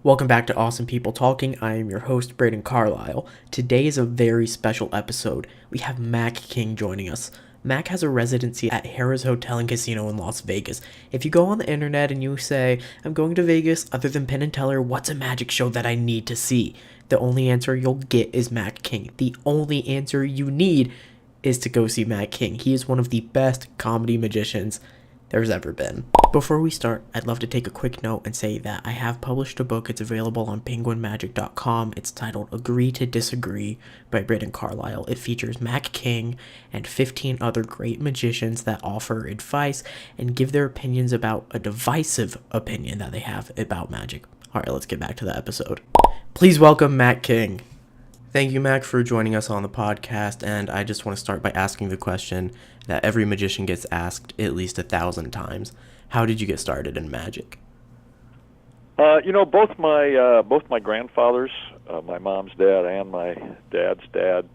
Welcome back to Awesome People Talking. I am your host, Braden Carlisle. Today is a very special episode. We have Mac King joining us. Mac has a residency at Harrah's Hotel and Casino in Las Vegas. If you go on the internet and you say, I'm going to Vegas, other than Penn and Teller, what's a magic show that I need to see? The only answer you'll get is Mac King. The only answer you need is to go see Mac King. He is one of the best comedy magicians there's ever been. Before we start, I'd love to take a quick note and say that I have published a book. It's available on penguinmagic.com. It's titled Agree to Disagree by Braden Carlisle. It features Mac King and 15 other great magicians that offer advice and give their opinions about a divisive opinion that they have about magic. All right, let's get back to the episode. Please welcome Mac King. Thank you, Mac, for joining us on the podcast, and I just want to start by asking the question that every magician gets asked at least 1,000 times. How did you get started in magic? Both my grandfathers, my mom's dad and my dad's dad,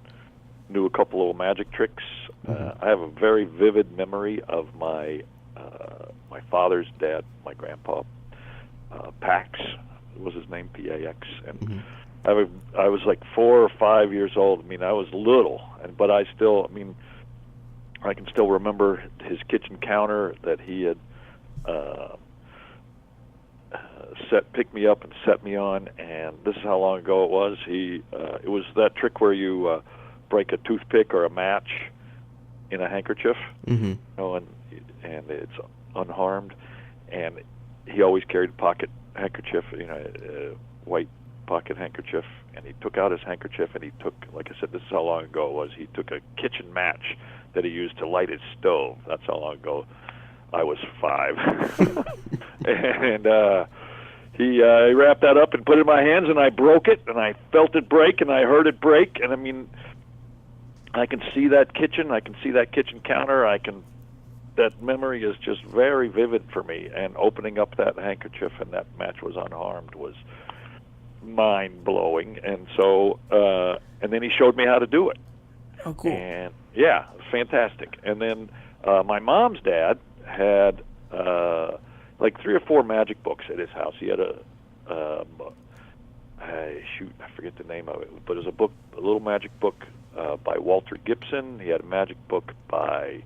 knew a couple little magic tricks. I have a very vivid memory of my father's dad, my grandpa, Pax was his name, P-A-X, and I was like 4 or 5 years old. I mean, I was little, but I can still remember his kitchen counter that he had picked me up and set me on. And this is how long ago it was. It was that trick where you break a toothpick or a match in a handkerchief, and it's unharmed. And he always carried a pocket handkerchief, white pocket handkerchief, and he took out his handkerchief and he took, like I said, this is how long ago it was, he took a kitchen match that he used to light his stove. That's how long ago I was 5. And he wrapped that up and put it in my hands, and I broke it, and I felt it break, and I heard it break, and I mean, I can see that kitchen counter, that memory is just very vivid for me, and opening up that handkerchief and that match was unharmed was mind-blowing. And so and then he showed me how to do it. Oh, cool. And yeah, fantastic. And then my mom's dad had like 3 or 4 magic books at his house. He had I forget the name of it, but it was a little magic book by Walter Gibson. He had a magic book by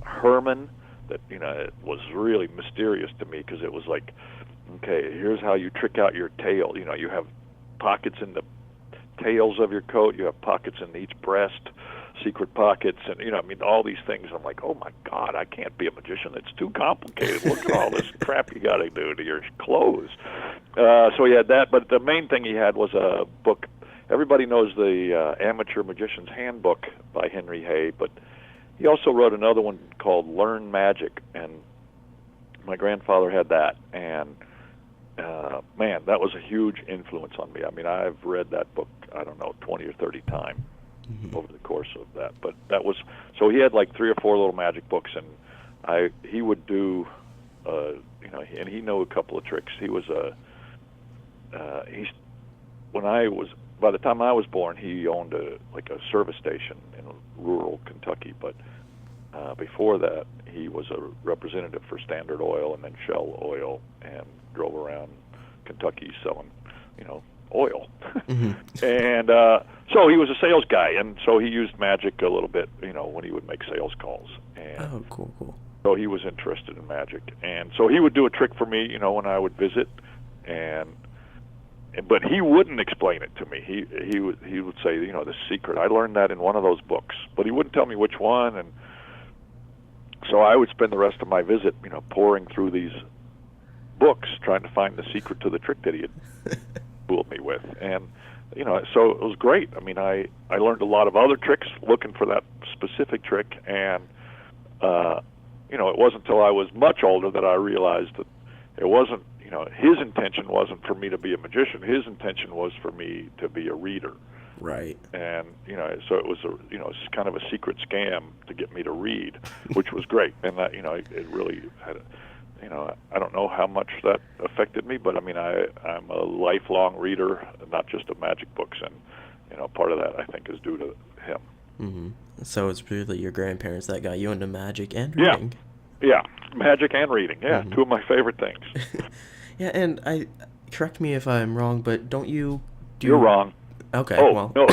Herman that it was really mysterious to me, because it was like, okay, here's how you trick out your tail. You have pockets in the tails of your coat, you have pockets in each breast, secret pockets, and all these things. I'm like, oh my God, I can't be a magician. It's too complicated. Look at all this crap you got to do to your clothes. So he had that, but the main thing he had was a book. Everybody knows the Amateur Magician's Handbook by Henry Hay, but he also wrote another one called Learn Magic, and my grandfather had that, and man, that was a huge influence on me. I mean, I've read that book, 20 or 30 times over the course of that. But that was, so he had like 3 or 4 little magic books, and he would do, and he knew a couple of tricks. He was by the time I was born, he owned a service station in rural Kentucky, but before that, he was a representative for Standard Oil and then Shell Oil, and drove around Kentucky selling, oil. And so he was a sales guy, and so he used magic a little bit, when he would make sales calls. And cool. so he was interested in magic, and so he would do a trick for me, when I would visit, but he wouldn't explain it to me. He would say, the secret. I learned that in one of those books, but he wouldn't tell me which one. And so I would spend the rest of my visit, pouring through these books trying to find the secret to the trick that he had fooled me with. And so it was great. I mean, I learned a lot of other tricks looking for that specific trick, and it wasn't until I was much older that I realized that it wasn't, his intention wasn't for me to be a magician. His intention was for me to be a reader. Right. And so it was it's kind of a secret scam to get me to read, which was great. And that it really had I don't know how much that affected me, but I mean, I'm a lifelong reader, not just of magic books, and part of that I think is due to him. Mm-hmm. So it's really your grandparents that got you into magic and reading. Yeah, magic and reading. Yeah, 2 of my favorite things. Yeah, and correct me if I'm wrong, but don't you You're do? wrong. Okay, Oh, well, no.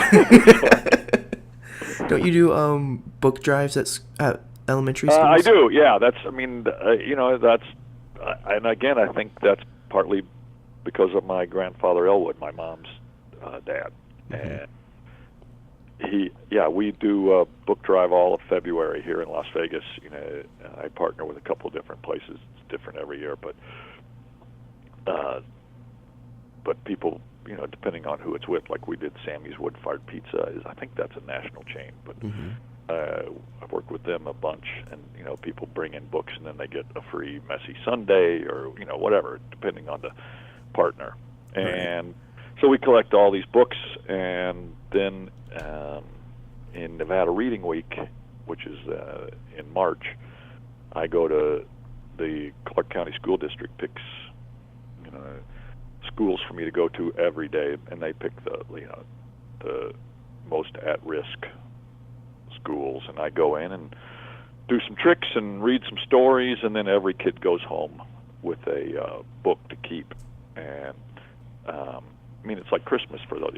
don't you do book drives at elementary I schools? do, yeah. That's, and again, I think that's partly because of my grandfather Elwood, my mom's dad. Mm-hmm. And we do book drive all of February here in Las Vegas. I partner with a couple of different places. It's different every year, uh, but people, depending on who it's with, like we did Sammy's Wood Fired Pizza. I think that's a national chain, but Mm-hmm. I've worked with them a bunch, and people bring in books, and then they get a free Messy Sunday or whatever, depending on the partner. And Right. so we collect all these books, and then in Nevada Reading Week, which is in March, I go to the Clark County School District picks schools for me to go to every day, and they pick the most at-risk schools, and I go in and do some tricks and read some stories, and then every kid goes home with a book to keep. And it's like Christmas for those.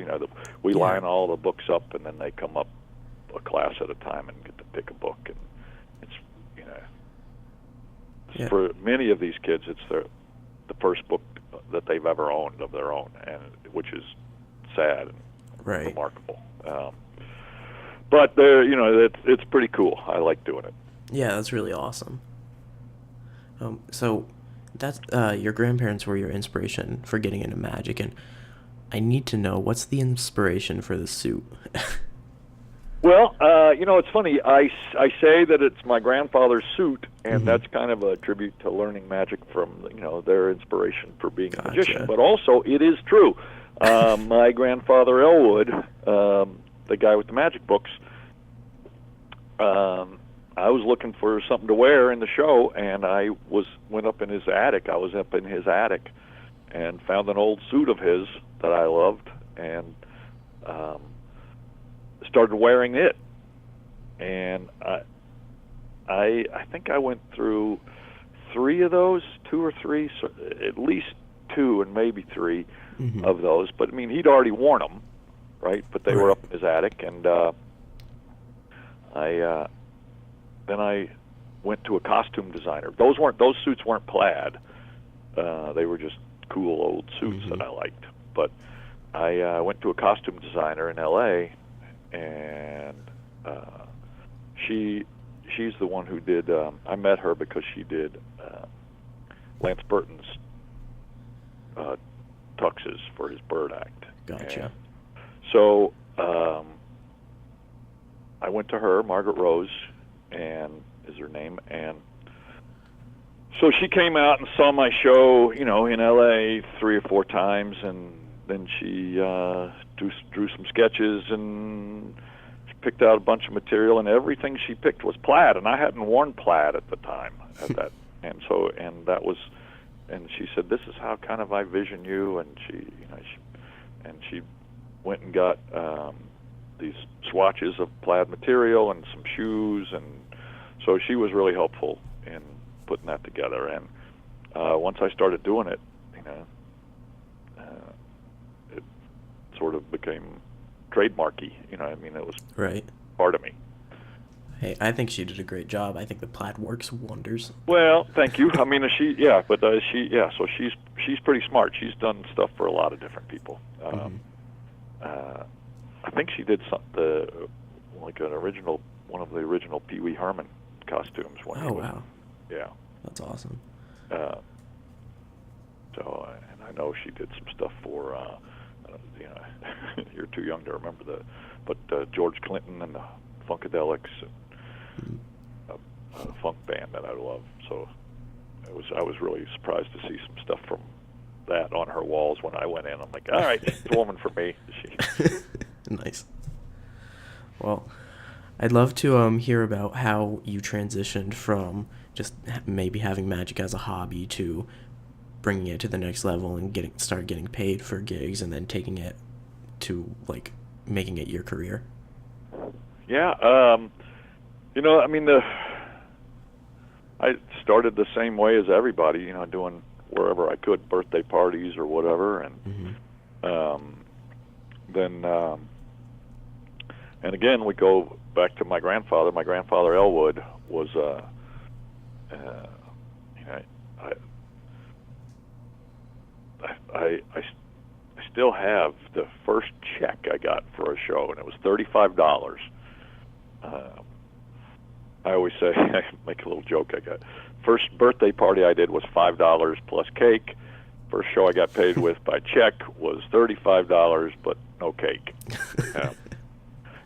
We Yeah. line all the books up, and then they come up a class at a time and get to pick a book. And it's Yeah. for many of these kids, it's the first book that they've ever owned of their own, and which is sad and Right. remarkable. But it's pretty cool. I like doing it. Yeah, that's really awesome. So that's your grandparents were your inspiration for getting into magic, and I need to know what's the inspiration for the suit. Well, it's funny. I say that it's my grandfather's suit, and Mhm. that's kind of a tribute to learning magic from their inspiration for being a magician. Gotcha. But also, it is true. My grandfather Elwood, the guy with the magic books, I was looking for something to wear in the show, and I went up in his attic. I was up in his attic and found an old suit of his that I loved, and started wearing it. And I think I went through 3 of those, 2 or 3, so at least 2 and maybe 3 Mhm. of those. But I mean, he'd already worn them, right? But they were Right. up in his attic, and then I went to a costume designer. Those suits weren't plaid. They were just cool old suits that I liked. But I went to a costume designer in L.A., and she's the one who did. I met her because she did Lance Burton's tuxes for his Bird Act. Gotcha. And so I went to her, Margaret Rose, and is her name, and so she came out and saw my show, in L.A. 3 or 4 times, and then she drew some sketches, and she picked out a bunch of material, and everything she picked was plaid, and I hadn't worn plaid at the time, and she said, "This is how kind of I vision you," and she went and got these swatches of plaid material and some shoes, and so she was really helpful in putting that together. And once I started doing it, it sort of became trademarky. It was Right. part of me. Hey, I think she did a great job. I think the plaid works wonders. Well, thank you. I mean, so she's pretty smart. She's done stuff for a lot of different people. I think she did one of the original Pee Wee Herman costumes. Wow. Yeah. That's awesome. And I know she did some stuff for, you're too young to remember but George Clinton and the Funkadelics, a funk band that I love. So I was really surprised to see some stuff from that on her walls when I went in. I'm like, all right, it's a woman for me. Nice. Well, I'd love to hear about how you transitioned from just maybe having magic as a hobby to bringing it to the next level and start getting paid for gigs, and then taking it to making it your career. Yeah, I started the same way as everybody, doing wherever I could, birthday parties or whatever, and then and again we go back to my grandfather. My grandfather Elwood was I still have the first check I got for a show, and it was $35. I always say, I make a little joke. I got first birthday party I did was $5 plus cake. First show I got paid with by check was $35, but no cake.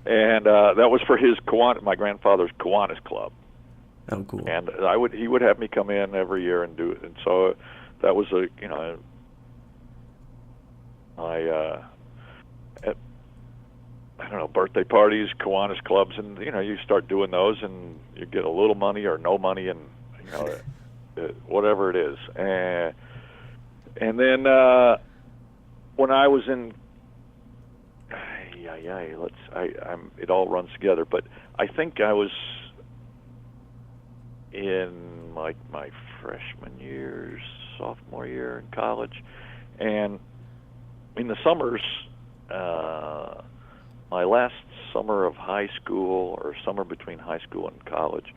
And that was for his my grandfather's Kiwanis Club. Oh, cool. And he would have me come in every year and do it. And so that was I don't know, birthday parties, Kiwanis clubs, and you start doing those, and you get a little money or no money, and whatever it is. And then when I was in, it all runs together, but I think I was in like my freshman year, sophomore year in college, and in the summers, my last summer of high school, or summer between high school and college,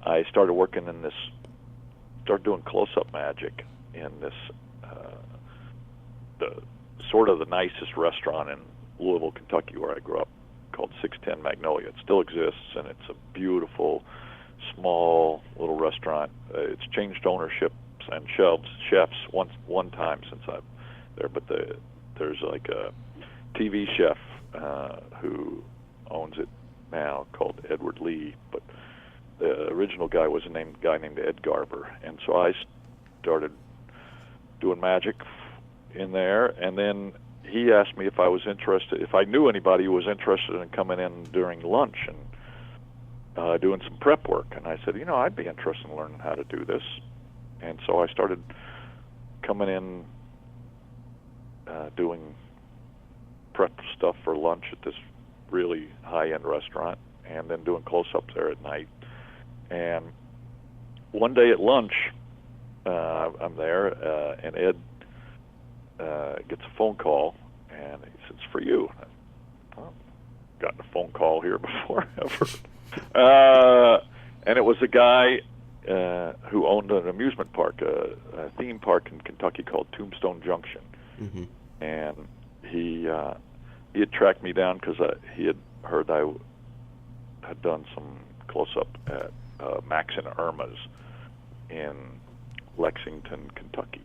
I started doing close-up magic in this, the sort of the nicest restaurant in Louisville, Kentucky, where I grew up, called 610 Magnolia. It still exists, and it's a beautiful, small little restaurant. It's changed ownerships and chefs one time since I'm there, but there's like a TV chef who owns it now, called Edward Lee, but the original guy was a guy named Ed Garber, and so I started doing magic in there, and then he asked me if I knew anybody who was interested in coming in during lunch and doing some prep work, and I said, I'd be interested in learning how to do this, and so I started coming in doing prep stuff for lunch at this really high-end restaurant, and then doing close-ups there at night. And one day at lunch, I'm there, and Ed gets a phone call, and he says, "It's for you." I've gotten a phone call here before, ever. And it was a guy who owned an amusement park, a theme park in Kentucky called Tombstone Junction. Mm-hmm. And he had tracked me down because he had heard I had done some close-up at Max and Irma's in Lexington, Kentucky.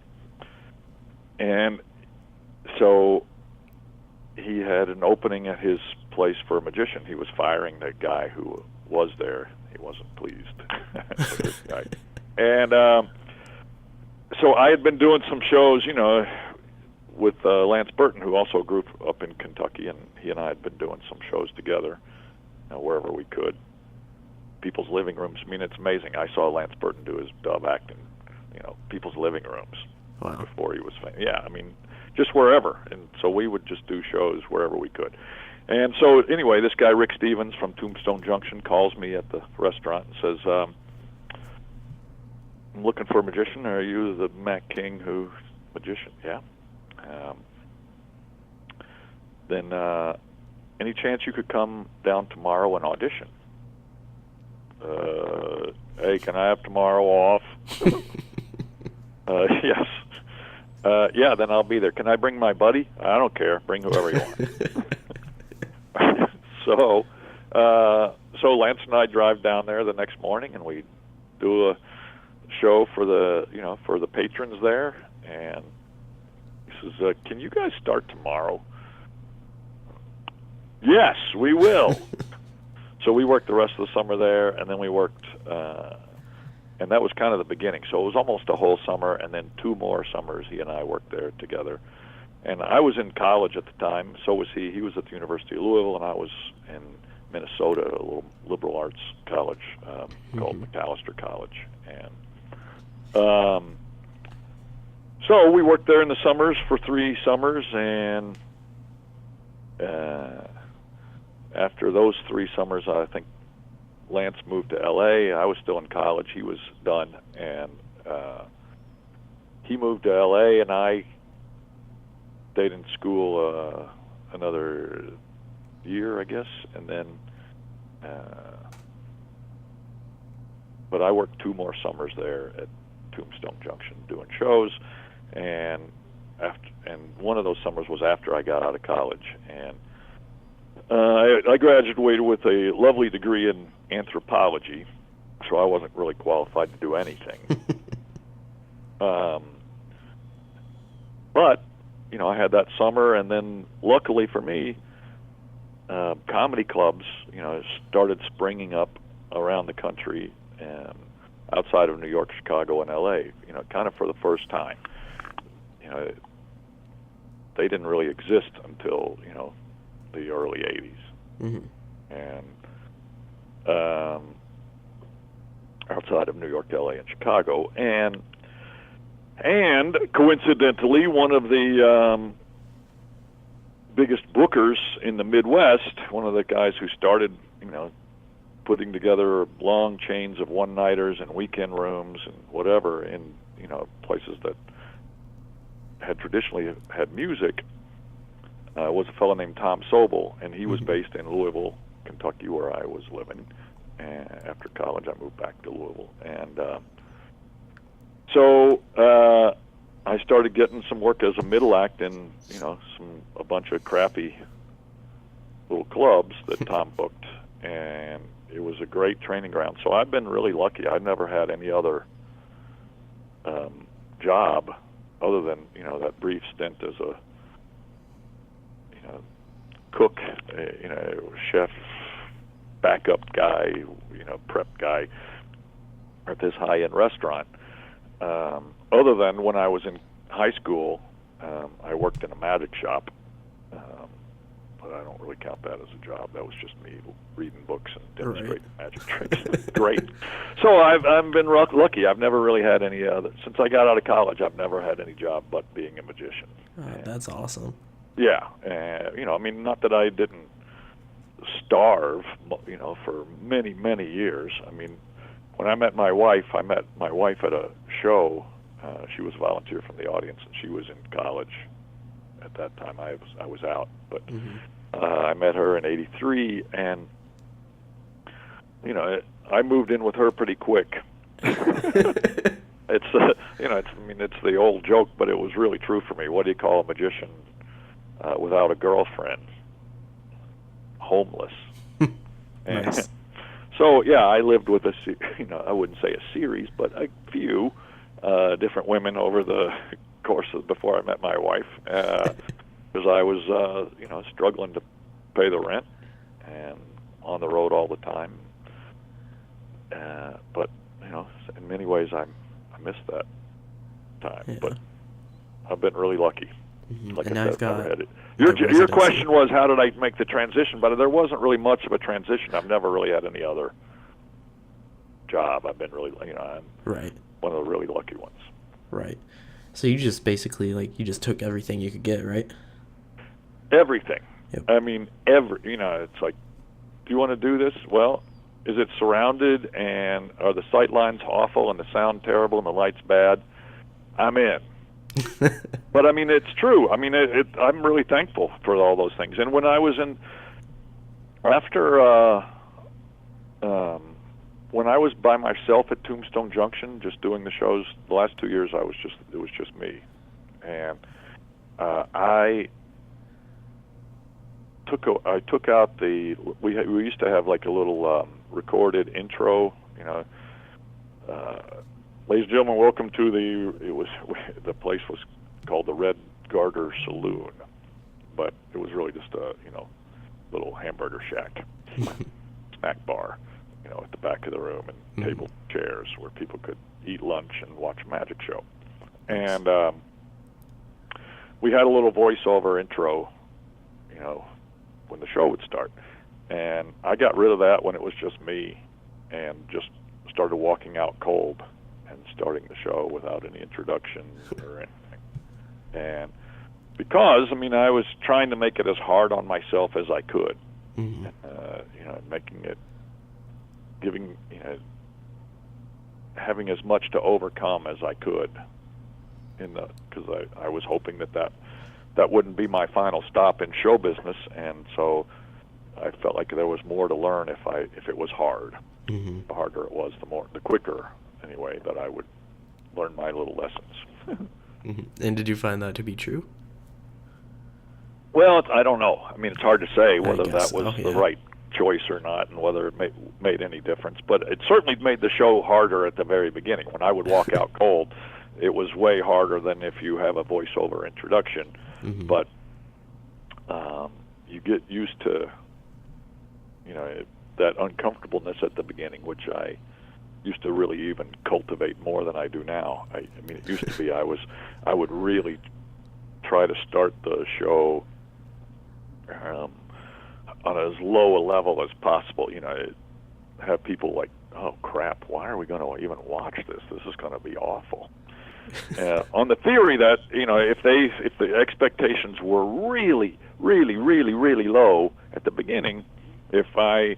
And so he had an opening at his place for a magician. He was firing the guy who was there. He wasn't pleased with this guy. And so I had been doing some shows, with Lance Burton, who also grew up in Kentucky, and he and I had been doing some shows together, wherever we could. People's living rooms. I mean, it's amazing. I saw Lance Burton do his dove act in, people's living rooms. Wow. Before he was famous. Yeah, I mean, just wherever. And so we would just do shows wherever we could. And so anyway, this guy, Rick Stevens from Tombstone Junction, calls me at the restaurant and says, I'm looking for a magician. Are you the Mac King magician? Yeah. Then any chance you could come down tomorrow and audition? Hey, can I have tomorrow off? Yes. Yeah, then I'll be there. Can I bring my buddy? I don't care. Bring whoever you want. So Lance and I drive down there the next morning, and we do a show for the patrons there. And he says, "Can you guys start tomorrow?" Yes, we will. So we worked the rest of the summer there, and then we worked, and that was kind of the beginning. So it was almost a whole summer, and then 2 more summers he and I worked there together. And I was in college at the time, so was he. He was at the University of Louisville, and I was in Minnesota, a little liberal arts college called McAllister College. And so we worked there in the summers for 3 summers, and after those 3 summers, I think Lance moved to L.A. I was still in college. He was done, and he moved to L.A. and I stayed in school another year, I guess, and then. But I worked 2 more summers there at Tombstone Junction doing shows, and one of those summers was after I got out of college, and I graduated with a lovely degree in anthropology, so I wasn't really qualified to do anything. But I had that summer, and then luckily for me, comedy clubs started springing up around the country and outside of New York, Chicago, and L.A. Kind of for the first time. They didn't really exist until the early '80s, and outside of New York, L.A., and Chicago, and coincidentally, one of the biggest bookers in the Midwest, one of the guys who started, putting together long chains of one-nighters and weekend rooms and whatever in, places that had traditionally had music, was a fellow named Tom Sobel, and he was based in Louisville, Kentucky, where I was living. And after college, I moved back to Louisville, and so I started getting some work as a middle act in, a bunch of crappy little clubs that Tom booked, and it was a great training ground. So I've been really lucky. I've never had any other job other than, that brief stint as a, cook, chef, backup guy, prep guy at this high-end restaurant. Other than when I was in high school, I worked in a magic shop, but I don't really count that as a job. That was just me reading books and demonstrating magic tricks. Great. So I've been lucky. I've never really had any other. Since I got out of college, I've never had any job but being a magician. That's awesome. Yeah, not that I didn't starve, for many, many years. When I met my wife at a show. She was a volunteer from the audience, and she was in college at that time. I was out, but I met her in '83, and I moved in with her pretty quick. It's the old joke, but it was really true for me. What do you call a magician without a girlfriend? Homeless. Nice. So yeah, I lived with I wouldn't say a series, but a few different women over the course of before I met my wife, because I was struggling to pay the rent and on the road all the time. But in many ways I miss that time. Yeah. But I've been really lucky. Like and I said, I've got never had it. Your question was, how did I make the transition? But there wasn't really much of a transition. I've never really had any other job. I've been really, I'm one of the really lucky ones. Right. So you just basically, you just took everything you could get, right? Everything. Yep. It's like, do you want to do this? Well, is it surrounded, and are the sight lines awful and the sound terrible and the lights bad? I'm in. But it's true. I'm really thankful for all those things. And when I was when I was by myself at Tombstone Junction, just doing the shows, the last 2 years it was just me, and I took out we used to have like a little recorded intro, ladies and gentlemen, welcome to the place was called the Red Garter Saloon, but it was really just a little hamburger shack, snack bar, at the back of the room, and table chairs where people could eat lunch and watch a magic show. And we had a little voiceover intro, when the show would start. And I got rid of that when it was just me, and just started walking out cold and starting the show without any introduction or anything. And because, I was trying to make it as hard on myself as I could, making it, having as much to overcome as I could, because I was hoping that wouldn't be my final stop in show business, and so I felt like there was more to learn if it was hard. Mm-hmm. The harder it was, the quicker, anyway, that I would learn my little lessons. Mm-hmm. And did you find that to be true? Well, I don't know. I mean, it's hard to say whether that was so, the right choice or not, and whether it made any difference. But it certainly made the show harder at the very beginning. When I would walk out cold, it was way harder than if you have a voiceover introduction. Mm-hmm. But you get used to, that uncomfortableness at the beginning, which I used to really even cultivate more than I do now. I mean, it used to be I would really try to start the show on as low a level as possible. Have people like, oh crap, why are we going to even watch this? This is going to be awful. On the theory that if the expectations were really, really, really, really low at the beginning, if by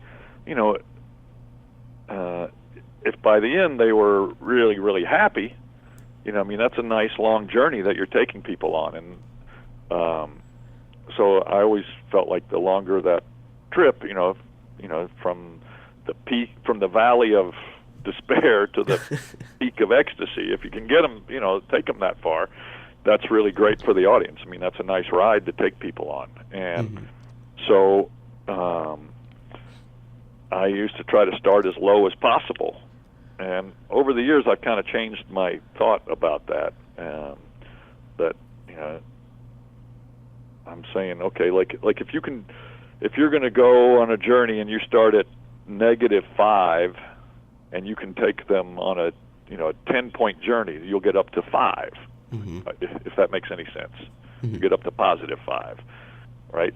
the end they were really, really happy, that's a nice long journey that you're taking people on, and so I always felt like the longer that trip, from the peak, from the valley of despair to the peak of ecstasy, if you can get them, take them that far, that's really great for the audience. I mean, that's a nice ride to take people on, and so I used to try to start as low as possible. And over the years, I've kind of changed my thought about that. That I'm saying, okay, like if you're going to go on a journey and you start at -5, and you can take them on a 10-point journey, you'll get up to 5. Mm-hmm. If that makes any sense. Mm-hmm. You get up to +5, right?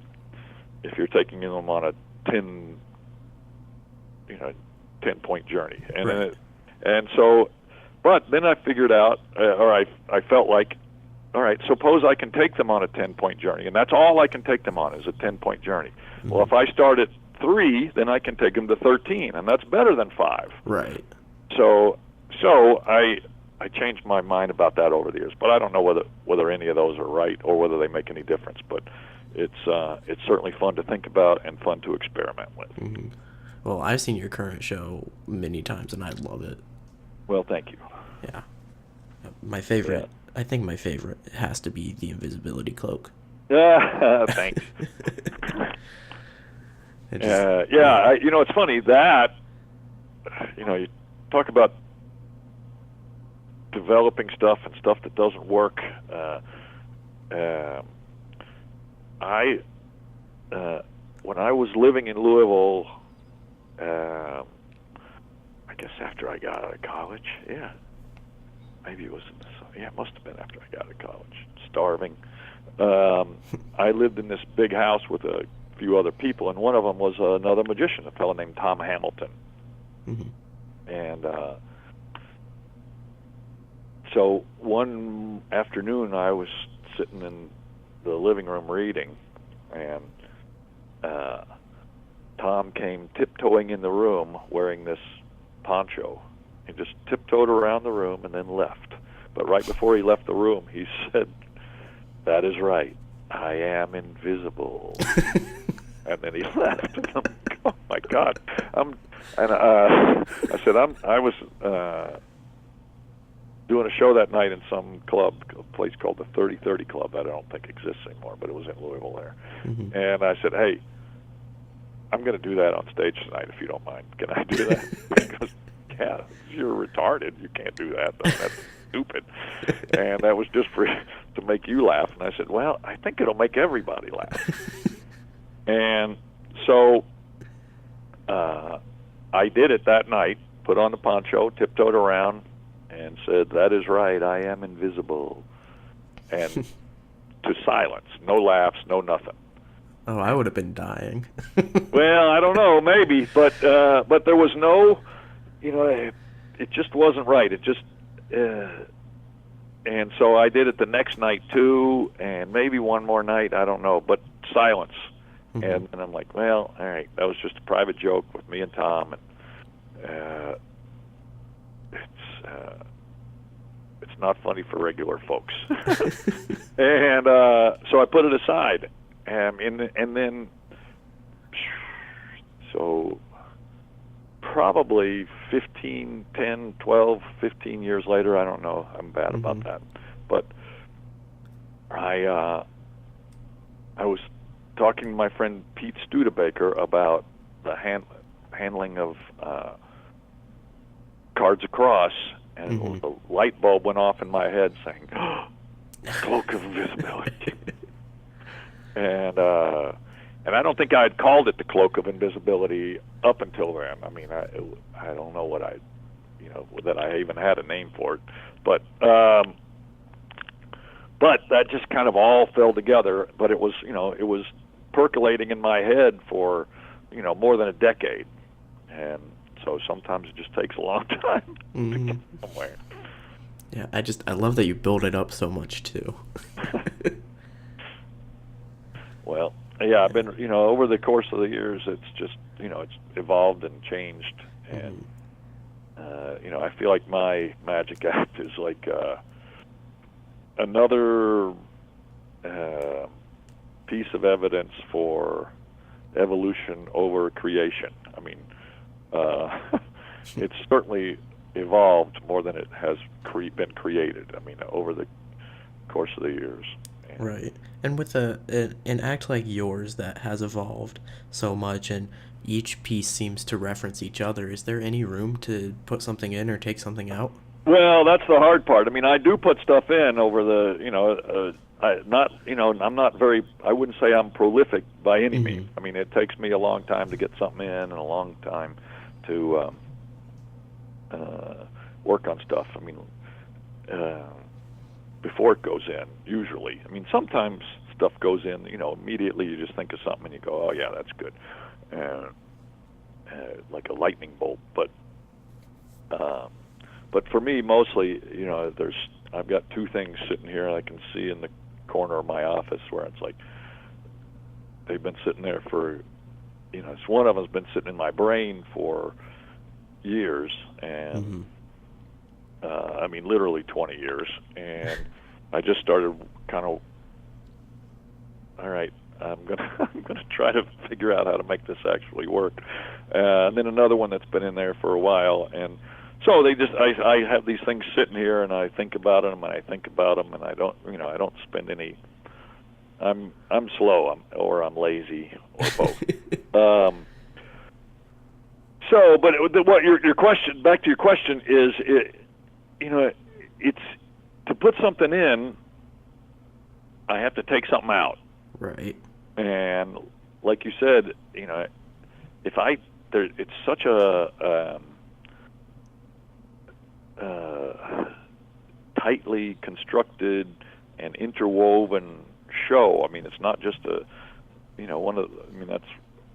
If you're taking them on a 10-point journey, and right. And so, but then I figured out, or I felt like, all right, suppose I can take them on a 10-point journey, and that's all I can take them on is a 10-point journey. Mm-hmm. Well, if I start at 3, then I can take them to 13, and that's better than 5. Right. So I changed my mind about that over the years, but I don't know whether any of those are right or whether they make any difference. But it's certainly fun to think about and fun to experiment with. Mm-hmm. Well, I've seen your current show many times, and I love it. Well, thank you. Yeah. My favorite, I think my favorite has to be the invisibility cloak. Thanks. It's funny that, you talk about developing stuff and stuff that doesn't work. When I was living in Louisville, I guess after I got out of college, maybe it was it must have been after I got out of college, starving. I lived in this big house with a few other people, and one of them was another magician, a fellow named Tom Hamilton. Mm-hmm. And so one afternoon I was sitting in the living room reading, and Tom came tiptoeing in the room wearing this poncho. He just tiptoed around the room and then left. But right before he left the room, he said, "That is right, I am invisible." And then he left. And I'm like, oh my God! I was doing a show that night in some club, a place called the 3030 Club that I don't think exists anymore, but it was in Louisville there. Mm-hmm. And I said, "Hey, I'm going to do that on stage tonight if you don't mind. Can I do that?" Because, yeah, you're retarded. You can't do that. That's stupid. And that was just to make you laugh. And I said, well, I think it'll make everybody laugh. And so I did it that night, put on the poncho, tiptoed around, and said, "That is right, I am invisible." And to silence. No laughs, no nothing. Oh, I would have been dying. Well, I don't know, maybe, but there was no, it just wasn't right. It just, and so I did it the next night too, and maybe one more night, I don't know, but silence. Mm-hmm. And I'm like, well, all right, that was just a private joke with me and Tom, and it's not funny for regular folks. And so I put it aside, and then so probably 15, 10, 12, 15 years later, I don't know, I'm bad about that, but I was talking to my friend Pete Studebaker about the handling of Cards Across, and the light bulb went off in my head saying, oh, Cloak of Invisibility. And I don't think I had called it the Cloak of Invisibility up until then. I mean, I don't know what that I even had a name for it, but that just kind of all fell together. But it was, it was percolating in my head for, more than a decade, and so sometimes it just takes a long time to get somewhere. Yeah, I love that you build it up so much too. Well, yeah, I've been, over the course of the years, it's just, it's evolved and changed, and I feel like my magic act is like another piece of evidence for evolution over creation. I mean, it's certainly evolved more than it has been created. I mean, over the course of the years. Right. And with an act like yours that has evolved so much and each piece seems to reference each other, is there any room to put something in or take something out? Well, that's the hard part. I mean, I do put stuff in over the, I'm not very, I wouldn't say I'm prolific by any means. I mean, it takes me a long time to get something in and a long time to work on stuff. I mean, before it goes in, usually. I mean, sometimes stuff goes in, immediately you just think of something and you go, oh, yeah, that's good. Like a lightning bolt. But for me, mostly, I've got two things sitting here I can see in the corner of my office where it's like they've been sitting there for, one of them's been sitting in my brain for years, and I mean, literally 20 years, and I just started kind of, all right, I'm gonna try to figure out how to make this actually work, and then another one that's been in there for a while, and so I have these things sitting here, and I think about them, and I don't spend any. I'm slow, or I'm lazy, or both. So, but what your question, back to your question, is it's to put something in, I have to take something out. Right. And like you said, it's such a tightly constructed and interwoven show. I mean, it's not just that's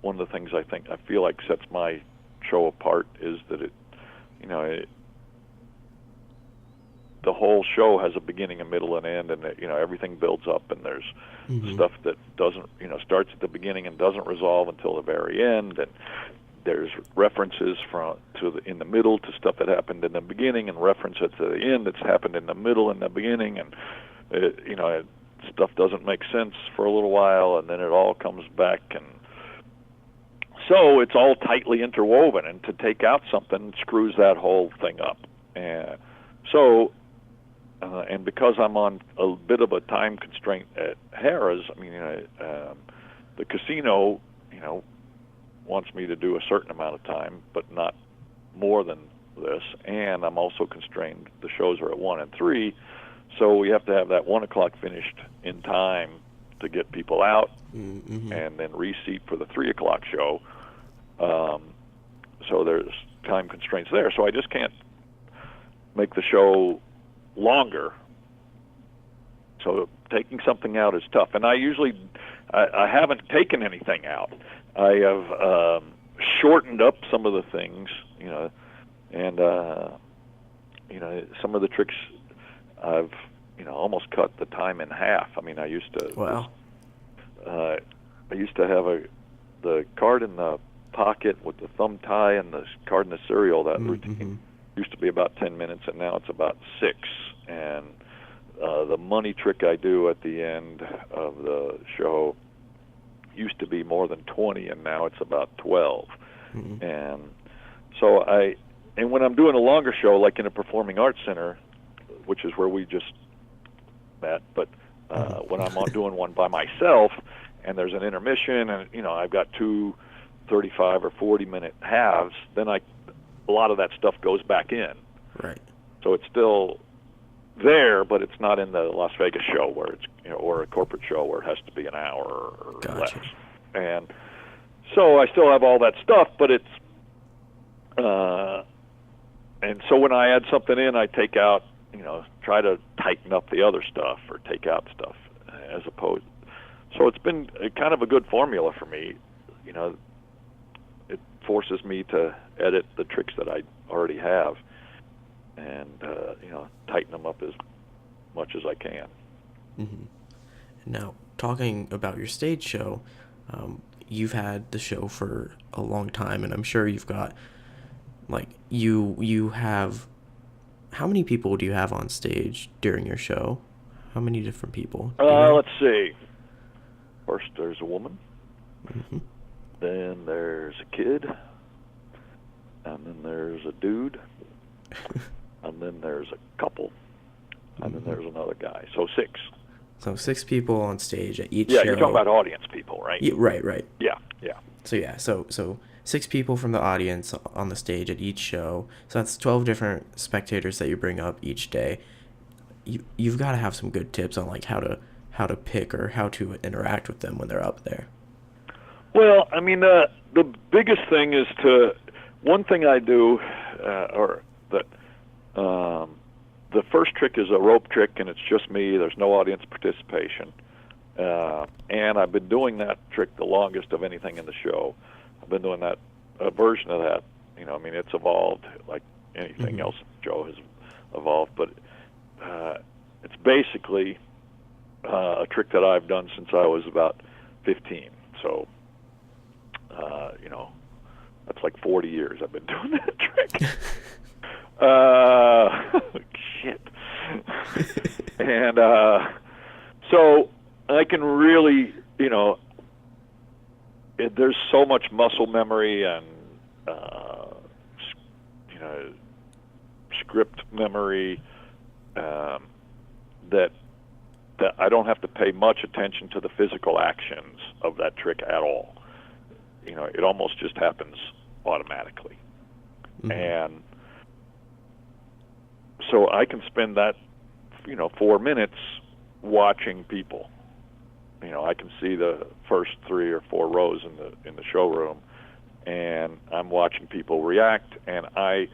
one of the things I feel like sets my show apart is that the whole show has a beginning, a middle, and end, and everything builds up, and there's stuff that doesn't, starts at the beginning and doesn't resolve until the very end, and there's references in the middle to stuff that happened in the beginning, and references to the end that's happened in the middle and the beginning, and stuff doesn't make sense for a little while, and then it all comes back, and so it's all tightly interwoven, and to take out something screws that whole thing up. And so, and because I'm on a bit of a time constraint at Harrah's, I mean, the casino, wants me to do a certain amount of time, but not more than this, and I'm also constrained. The shows are at 1 and 3, so we have to have that 1 o'clock finished in time to get people out, and then reseat for the 3 o'clock show. So there's time constraints there. So I just can't make the show longer. So taking something out is tough. And I haven't taken anything out. I have shortened up some of the things, and some of the tricks I've almost cut the time in half. I mean, I used to. Wow. I used to have the card in the pocket with the thumb tie and the card in the cereal. That routine used to be about 10 minutes, and now it's about 6. and the money trick I do at the end of the show used to be more than 20, and now it's about 12. Mm-hmm. And so when I'm doing a longer show, like in a performing arts center, which is where we just met, but when I'm doing one by myself, and there's an intermission, and I've got two 35 or 40-minute halves, then a lot of that stuff goes back in. Right. So it's still there, but it's not in the Las Vegas show where it's or a corporate show where it has to be an hour or Gotcha. less. And so I still have all that stuff, but it's and so when I add something in, I take out, try to tighten up the other stuff or take out stuff as opposed. So it's been kind of a good formula for me. It forces me to edit the tricks that I already have and, tighten them up as much as I can. Mm-hmm. Now, talking about your stage show, you've had the show for a long time, and I'm sure you've got, you have, how many people do you have on stage during your show? How many different people? Let's see. First, there's a woman. Mm-hmm. Then there's a kid. And then there's a dude. And then there's a couple. And then there's another guy. So 6. So 6 people on stage at each show. Yeah, you're talking about audience people, right? Yeah, right. Yeah. So 6 people from the audience on the stage at each show. So that's 12 different spectators that you bring up each day. You've got to have some good tips on how to pick or how to interact with them when they're up there. Well, I mean, the biggest thing is one thing I do, the first trick is a rope trick, and it's just me. There's no audience participation. And I've been doing that trick the longest of anything in the show. I've been doing that version of that. It's evolved like anything else in the show has evolved. But it's basically a trick that I've done since I was about 15. So, that's like 40 years I've been doing that trick. Shit. And so I can really, there's so much muscle memory and, script memory that I don't have to pay much attention to the physical actions of that trick at all. It almost just happens automatically. Mm-hmm. And so I can spend that, 4 minutes watching people. I can see the first 3 or 4 rows in the showroom, and I'm watching people react, and I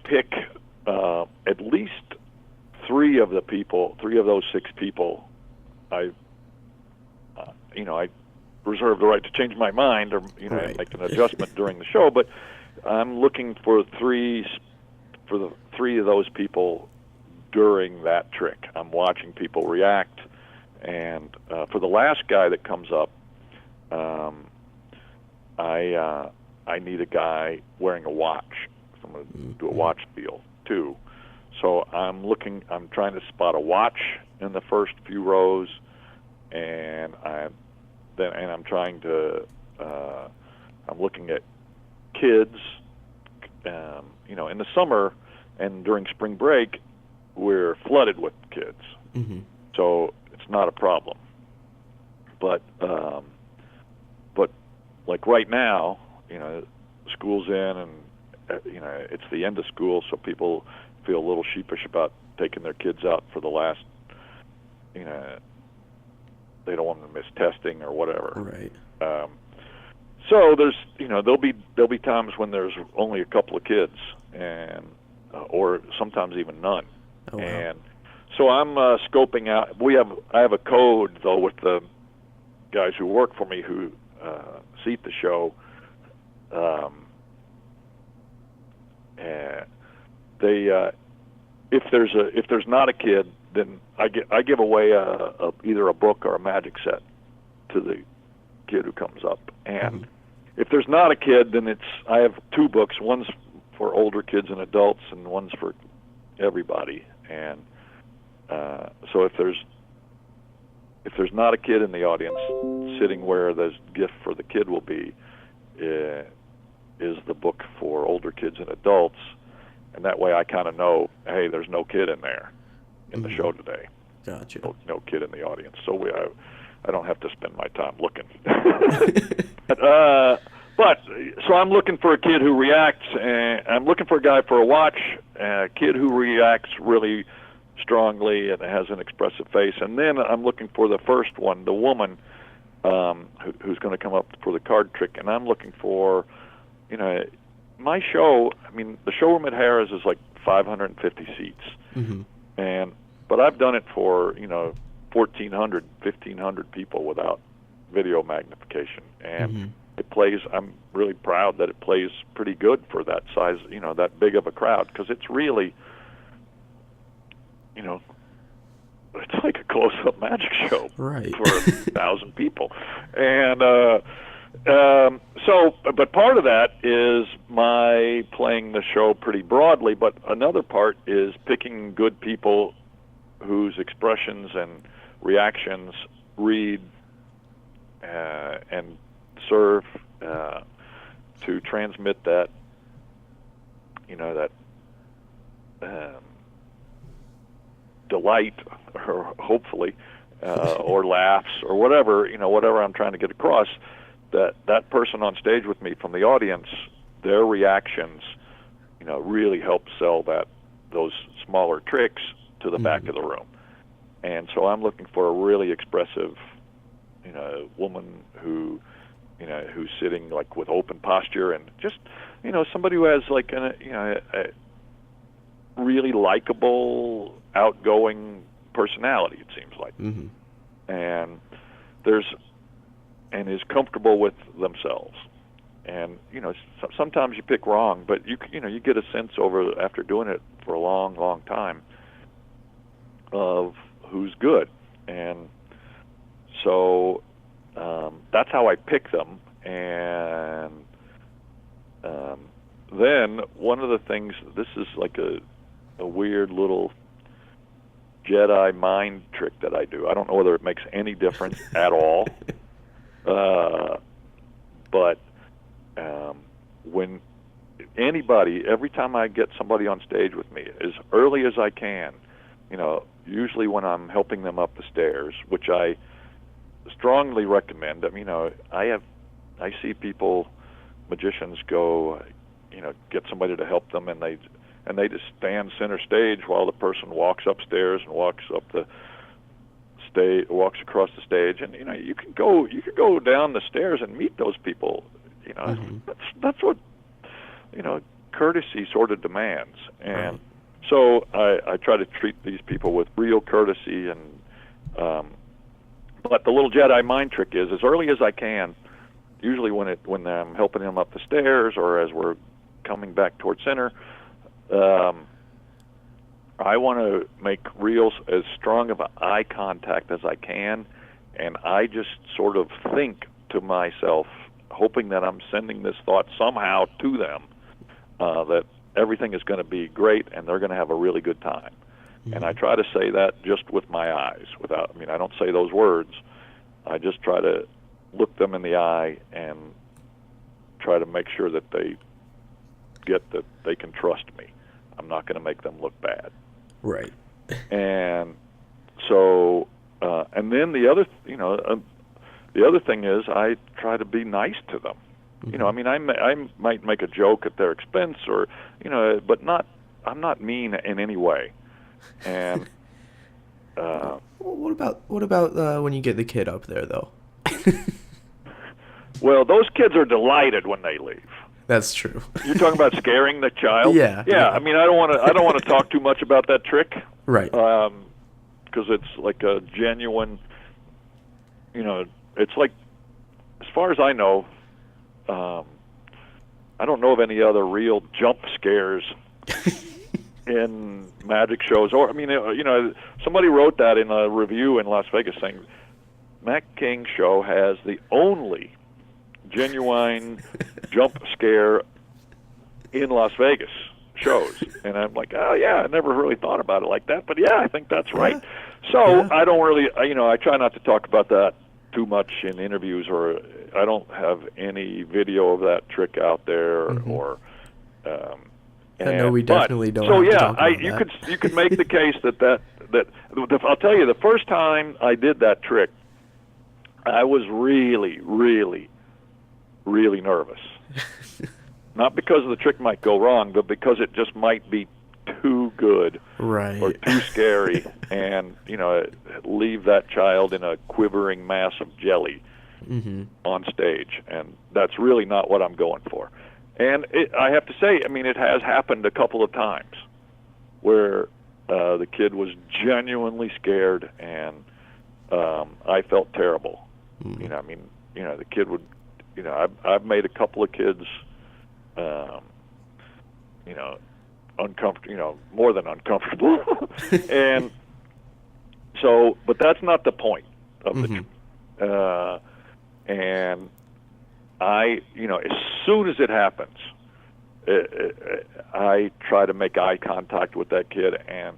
pick at least 3 of those 6 people. I reserve the right to change my mind or right. make an adjustment during the show, but I'm looking for the 3 of those people during that trick. I'm watching people react, and for the last guy that comes up, I need a guy wearing a watch. So I'm going to do a watch deal too. So I'm trying to spot a watch in the first few rows, and I'm looking at kids. In the summer and during spring break, we're flooded with kids, so it's not a problem. But like right now, school's in, and it's the end of school, so people feel a little sheepish about taking their kids out for the last. They don't want them to miss testing or whatever. Right. So there's, there'll be times when there's only a couple of kids, and or sometimes even none. Oh, wow. And so I'm scoping out. I have a code though with the guys who work for me who seat the show. They if there's not a kid, then I give away either a book or a magic set to the kid who comes up. And if there's not a kid, then I have 2 books. One's for older kids and adults, and one's for everybody. And so if there's not a kid in the audience, sitting where the gift for the kid will be is the book for older kids and adults, and that way I kind of know, hey, there's no kid in there in the show today. Gotcha. No kid in the audience, so I don't have to spend my time looking. But so I'm looking for a kid who reacts, and I'm looking for a guy for a watch, a kid who reacts really strongly and has an expressive face, and then I'm looking for the first one, the woman who's going to come up for the card trick, and I'm looking for, my show. I mean, the showroom at Harrah's is like 550 seats, but I've done it for 1,400, 1,500 people without video magnification, and it plays. I'm really proud that it plays pretty good for that size, that big of a crowd, because it's really, it's like a close-up magic show for 1,000 people, and but part of that is my playing the show pretty broadly, but another part is picking good people whose expressions and reactions read and serve to transmit that, delight, or hopefully, or laughs, or whatever, whatever I'm trying to get across. That person on stage with me from the audience, their reactions, really help sell those smaller tricks to the back of the room. And so I'm looking for a really expressive, woman who's sitting like with open posture, and just, somebody who has like a really likable, outgoing personality, it seems like, and is comfortable with themselves. And sometimes you pick wrong, but you get a sense after doing it for a long, long time of who's good. And so that's how I pick them. And then one of the things, this is like a weird little Jedi mind trick that I do. I don't know whether it makes any difference at all. But when every time I get somebody on stage with me, as early as I can, usually when I'm helping them up the stairs, which I strongly recommend. I mean, I see people, magicians go, get somebody to help them, and they just stand center stage while the person walks upstairs and walks across the stage, and you can go down the stairs and meet those people. That's what courtesy sort of demands, and so I try to treat these people with real courtesy. And but the little Jedi mind trick is, as early as I can, usually when I'm helping them up the stairs or as we're coming back towards center, I want to make real as strong of an eye contact as I can, and I just sort of think to myself, hoping that I'm sending this thought somehow to them, that everything is going to be great and they're going to have a really good time. And I try to say that just with my eyes, I don't say those words. I just try to look them in the eye and try to make sure that they get that they can trust me. I'm not going to make them look bad. Right. And so, and then the other thing is, I try to be nice to them. I might make a joke at their expense, or but I'm not mean in any way. And what about when you get the kid up there, though? Well, those kids are delighted when they leave. That's true. You're talking about scaring the child? Yeah. I mean, I don't want to talk too much about that trick. Right. Because it's like a genuine, it's like, as far as I know, I don't know of any other real jump scares in magic shows. Or, somebody wrote that in a review in Las Vegas saying, Mac King's show has the only genuine jump scare in Las Vegas shows. And I'm like, oh yeah, I never really thought about it like that, but yeah, I think that's right. So I don't really, I try not to talk about that too much in interviews, or I don't have any video of that trick out there, or. No, we definitely don't. So have to talk about you that. you could make the case that I'll tell you, the first time I did that trick, I was really, really, really nervous. Not because the trick might go wrong, but because it just might be too good, right, or too scary, and leave that child in a quivering mass of jelly on stage, and that's really not what I'm going for. And I have to say, I mean, it has happened a couple of times where the kid was genuinely scared, and I felt terrible. I mean, the kid would, I've made a couple of kids, uncomfortable, more than uncomfortable, and so, but that's not the point of the, and I, as soon as it happens, I try to make eye contact with that kid, and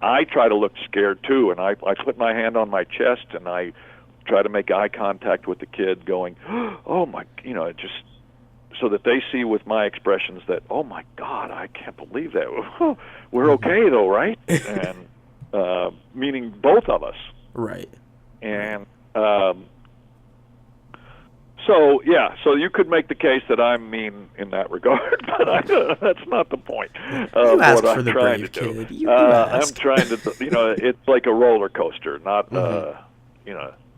I try to look scared too, and I put my hand on my chest, and I try to make eye contact with the kid, going, oh my, just so that they see with my expressions that, oh my God, I can't believe that. We're okay though, right? And meaning both of us. Right. And so you could make the case that I'm mean in that regard, but that's not the point of what I'm trying to do. You I'm trying to, it's like a roller coaster, not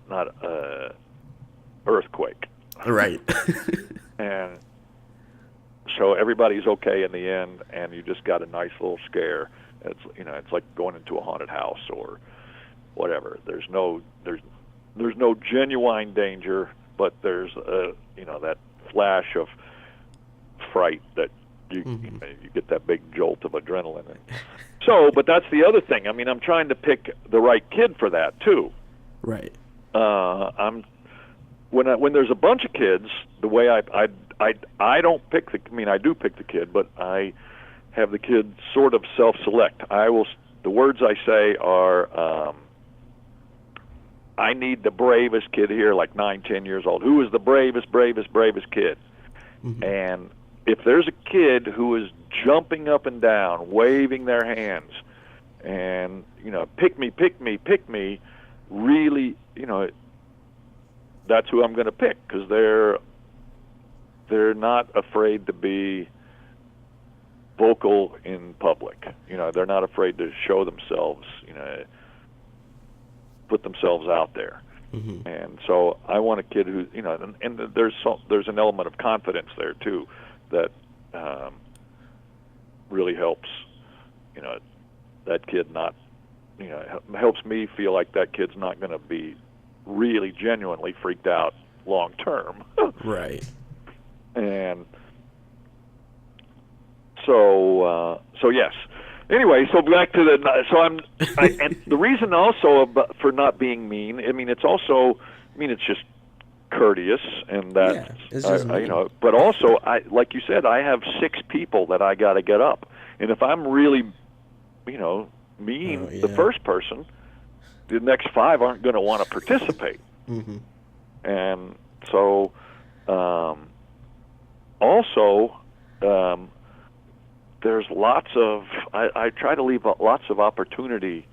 not earthquake. Right. And so everybody's okay in the end, and you just got a nice little scare. It's like going into a haunted house or whatever. There's no genuine danger, but there's that flash of fright that you get that big jolt of adrenaline. So, but that's the other thing. I mean, I'm trying to pick the right kid for that too. Right. When there's a bunch of kids, the way I don't pick I do pick the kid, but I have the kid sort of self-select. The words I say are, I need the bravest kid here, like 9, 10 years old. Who is the bravest kid? And if there's a kid who is jumping up and down, waving their hands, and pick me, really, that's who I'm going to pick, because they're not afraid to be vocal in public. They're not afraid to show themselves, put themselves out there. And so I want a kid who, and there's an element of confidence there too that really helps, that kid not, helps me feel like that kid's not going to be really genuinely freaked out long term. Right. And so yes. Anyway, so back to and the reason also for not being mean, it's just courteous, and that, but also, like you said, I have 6 people that I got to get up, and if I'm really, mean, the first person, the next 5 aren't going to want to participate. And so, also, there's lots of, I try to leave lots of opportunity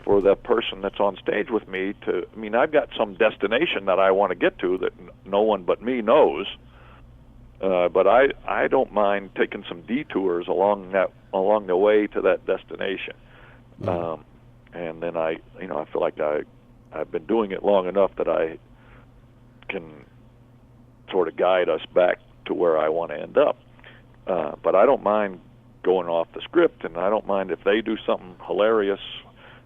for the person that's on stage with me to, I've got some destination that I want to get to that no one but me knows, but I don't mind taking some detours along the way to that destination. And then I feel like I've been doing it long enough that I can sort of guide us back to where I want to end up. But I don't mind going off the script, and I don't mind if they do something hilarious.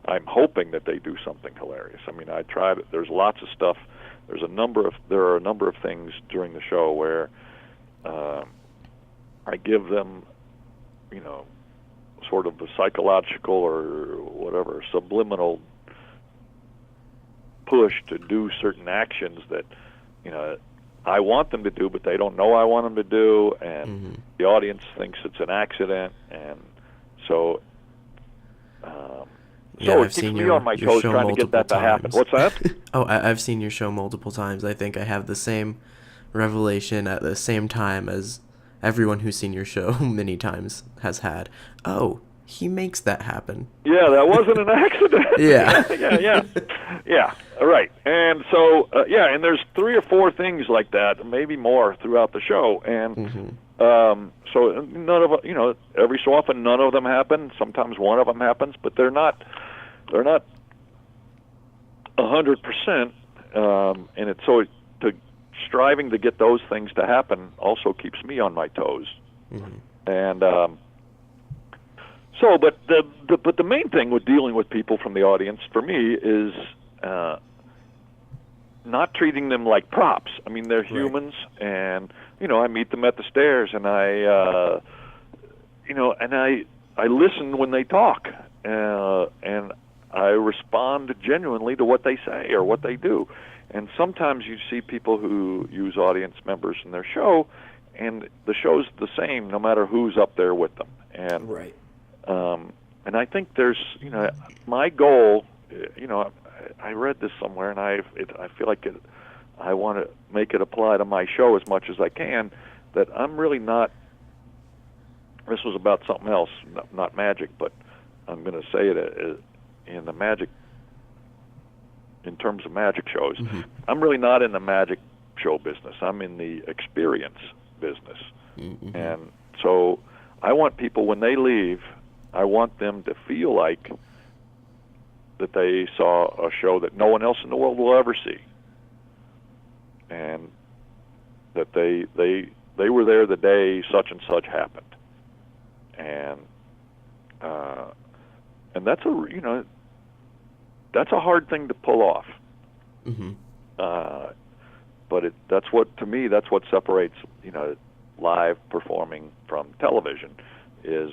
I'm hoping that they do something hilarious. I tried. There's lots of stuff. There are a number of things during the show where I give them, sort of a psychological or whatever subliminal push to do certain actions that, I want them to do, but they don't know I want them to do, and Mm-hmm. the audience thinks it's an accident, and so Yeah, it I've keeps seen me on my your toes show trying to get multiple that to happen. times. What's that? Oh, I've seen your show multiple times. I think I have the same revelation at the same time as everyone who's seen your show many times has had. Oh, he makes that happen. Yeah, that wasn't an accident. Yeah. Yeah. All right. And so, and there's 3 or 4 things like that, maybe more throughout the show. And Mm-hmm. so none of every so often none of them happen. Sometimes one of them happens, but they're not 100%. And it's so striving to get those things to happen also keeps me on my toes. Mm-hmm. And but the main thing with dealing with people from the audience for me is not treating them like props. I mean, they're humans, and I meet them at the stairs, and I listen when they talk, and I respond genuinely to what they say or what they do. And sometimes you see people who use audience members in their show, and the show's the same no matter who's up there with them. And Right. and I think there's, my goal, I read this somewhere, and I feel like I want to make it apply to my show as much as I can, that I'm really not, this was about something else, not magic, but I'm going to say it in the magic, in terms of magic shows. Mm-hmm. I'm really not in the magic show business. I'm in the experience business. Mm-hmm. And so I want people, when they leave, I want them to feel like that they saw a show that no one else in the world will ever see, and that they were there the day such and such happened, and that's a hard thing to pull off. Mm-hmm. But that's what separates live performing from television. Is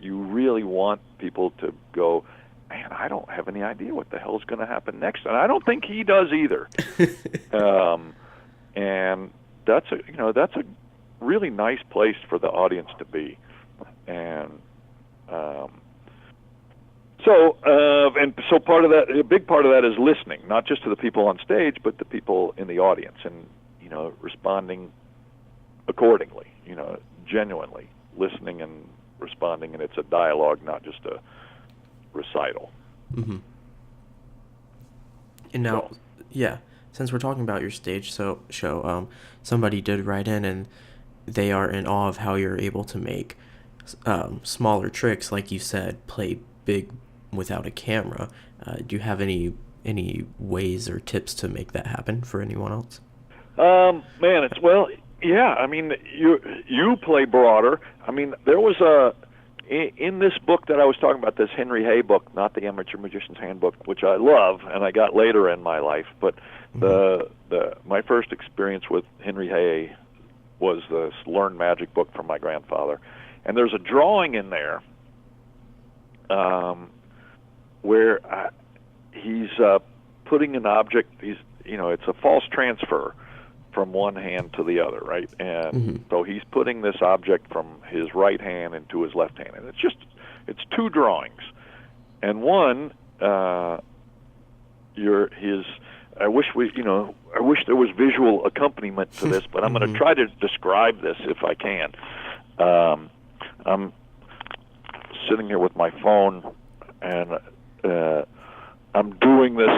you really want people to go, man, I don't have any idea what the hell is going to happen next, and I don't think he does either. And that's a really nice place for the audience to be, and so part of that, a big part of that is listening, not just to the people on stage, but the people in the audience, and responding accordingly, genuinely listening and responding, and it's a dialogue, not just a recital. Mm-hmm. And now, since we're talking about your stage show, somebody did write in, and they are in awe of how you're able to make smaller tricks, like you said, play big without a camera. Do you have any ways or tips to make that happen for anyone else? Man, I mean, you play broader. I mean, there was in this book that I was talking about, this Henry Hay book, not the Amateur Magician's Handbook, which I love and I got later in my life, but my first experience with Henry Hay was this Learn Magic book from my grandfather, and there's a drawing in there where he's putting an object. It's a false transfer from one hand to the other, right? And so he's putting this object from his right hand into his left hand, and it's 2 drawings, and one, I wish there was visual accompaniment to this, but I'm going to try to describe this if I can. I'm sitting here with my phone, and I'm doing this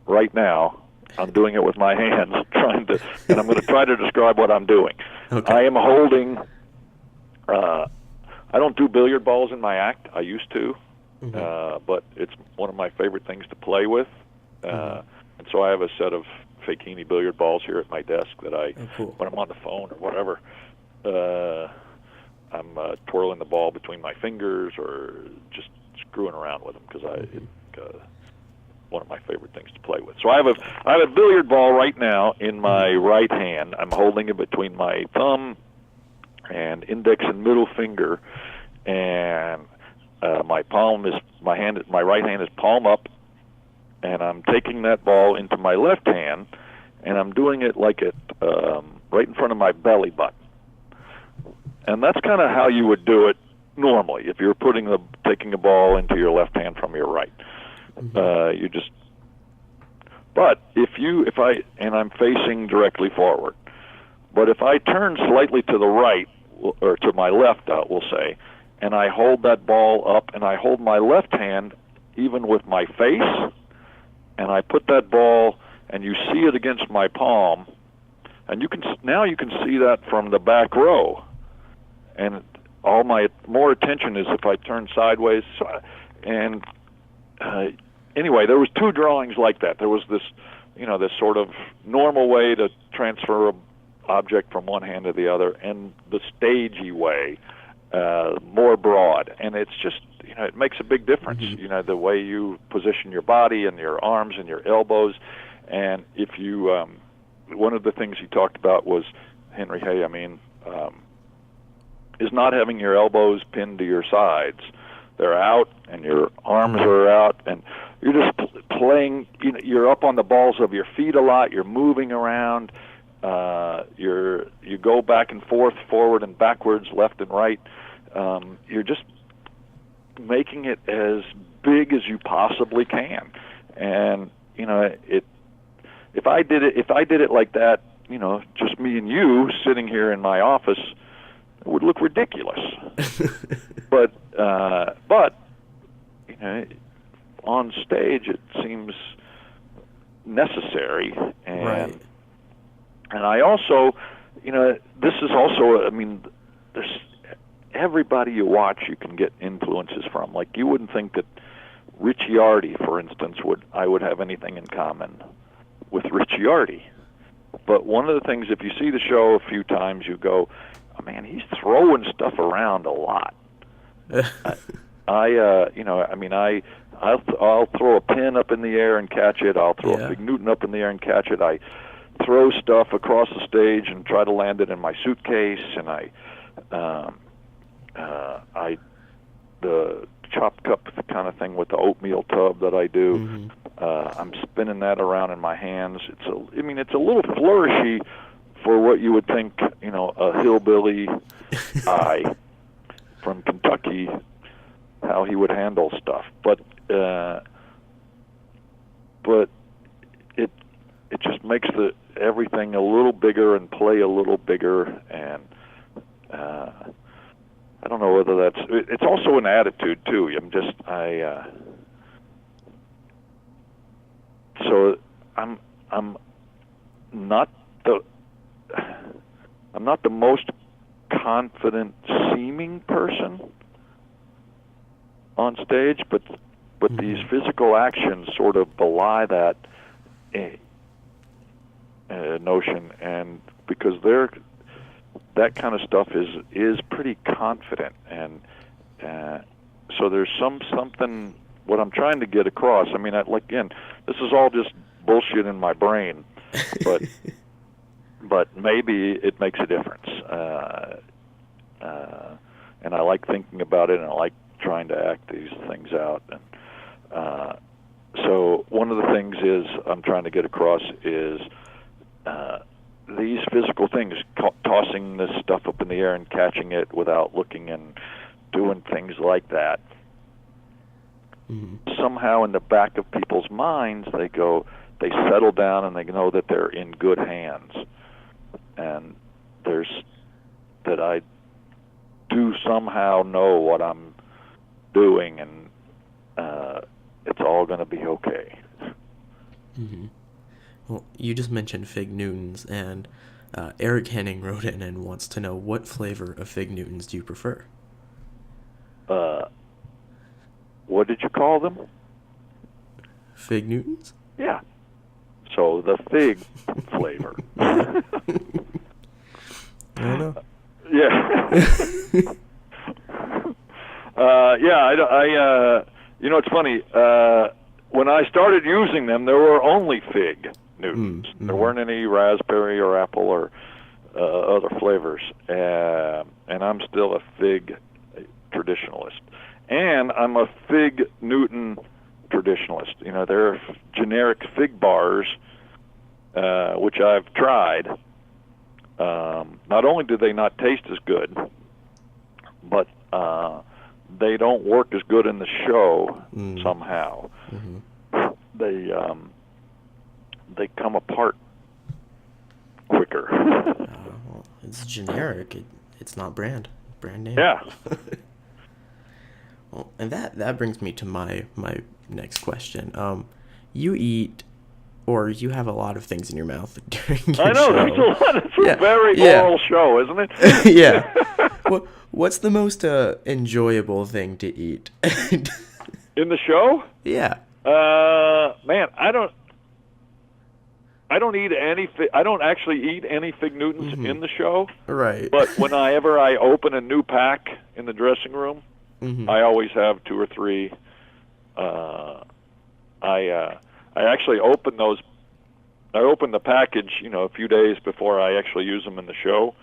right now. I'm doing it with my hands, and I'm going to try to describe what I'm doing. Okay. I am holding. I don't do billiard balls in my act. I used to, but it's one of my favorite things to play with. And so I have a set of Fakini billiard balls here at my desk that when I'm on the phone or whatever, I'm twirling the ball between my fingers or just screwing around with them because it's one of my favorite things to play with. So I have a billiard ball right now in my right hand. I'm holding it between my thumb and index and middle finger, and my right hand is palm up, and I'm taking that ball into my left hand, and I'm doing it like at right in front of my belly button. And that's kind of how you would do it normally if you're taking a ball into your left hand from your right. You just. But and I'm facing directly forward. But if I turn slightly to the right, or to my left, we'll say, and I hold that ball up, and I hold my left hand even with my face, and I put that ball, and you see it against my palm, and you can see that from the back row, and all my more attention is if I turn sideways, and anyway, there was 2 drawings like that. There was this, this sort of normal way to transfer a object from one hand to the other, and the stagey way, more broad. And it's just, it makes a big difference, the way you position your body and your arms and your elbows. And if you, one of the things he talked about was, Henry Hay, is not having your elbows pinned to your sides. They're out, and your arms are out, and you're just playing. You're up on the balls of your feet a lot. You're moving around. You go back and forth, forward and backwards, left and right. You're just making it as big as you possibly can. And if I did it like that, just me and you sitting here in my office, it would look ridiculous. But on stage it seems necessary. And right. And I also, this is also, there's everybody you watch you can get influences from. Like, you wouldn't think that Ricciardi, for instance, I would have anything in common with Ricciardi. But one of the things, if you see the show a few times, you go, oh, man, he's throwing stuff around a lot. I'll throw a pin up in the air and catch it. I'll throw a Fig Newton up in the air and catch it. I throw stuff across the stage and try to land it in my suitcase, and the chop cup kind of thing with the oatmeal tub that I do. I'm spinning that around in my hands. It's a little flourishy for what you would think, a hillbilly guy from Kentucky, how he would handle stuff. But it just makes everything a little bigger and play a little bigger, and I don't know whether it's also an attitude too. So I'm not the most confident seeming person on stage, but these physical actions sort of belie that notion, and because that kind of stuff is pretty confident, and so there's something. What I'm trying to get across, again, this is all just bullshit in my brain, but maybe it makes a difference, and I like thinking about it, and I like trying to act these things out, and so one of the things I'm trying to get across is these physical things, tossing this stuff up in the air and catching it without looking and doing things like that. Somehow in the back of people's minds, they settle down and they know that they're in good hands, and that I do somehow know what I'm doing, and it's all going to be okay. Well, you just mentioned Fig Newtons, and Eric Henning wrote in and wants to know, what flavor of Fig Newtons do you prefer? What did you call them? Fig Newtons? Yeah. So the fig flavor. I don't know. Yeah. It's funny. When I started using them, there were only Fig Newtons. There weren't any raspberry or apple or other flavors. And I'm still a Fig traditionalist. And I'm a Fig Newton traditionalist. There are generic Fig bars which I've tried. Not only do they not taste as good, but they don't work as good in the show somehow. They come apart quicker. Well, it's generic. It's not brand name. Yeah. Well, and that brings me to my next question. You eat, or you have a lot of things in your mouth during your show. I know, there's a lot. It's a very oral show, isn't it? Yeah. What's the most enjoyable thing to eat? In the show? Yeah. Man, I don't eat I don't actually eat any Fig Newtons in the show. Right. But whenever I open a new pack in the dressing room, I always have 2 or 3. I actually open those. I open the package, a few days before I actually use them in the show,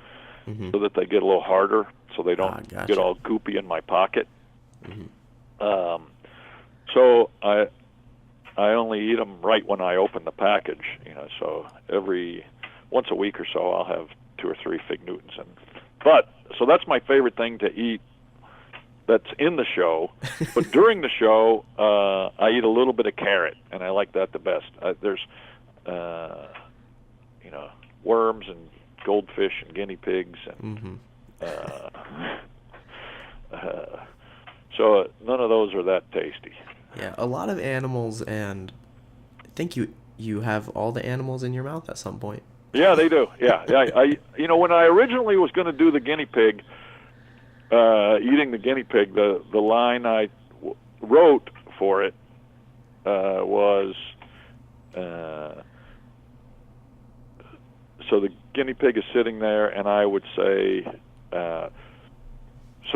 so that they get a little harder, so they don't get all goopy in my pocket. So I only eat them right when I open the package, So once a week or so, I'll have 2 or 3 Fig Newtons, so that's my favorite thing to eat. That's in the show, but during the show, I eat a little bit of carrot, and I like that the best. There's, worms and goldfish and guinea pigs, and so none of those are that tasty. Yeah, a lot of animals, and I think you have all the animals in your mouth at some point. Yeah, they do. Yeah. When I originally was going to do the guinea pig. Eating the guinea pig, the line I wrote for it was, so the guinea pig is sitting there, and I would say, so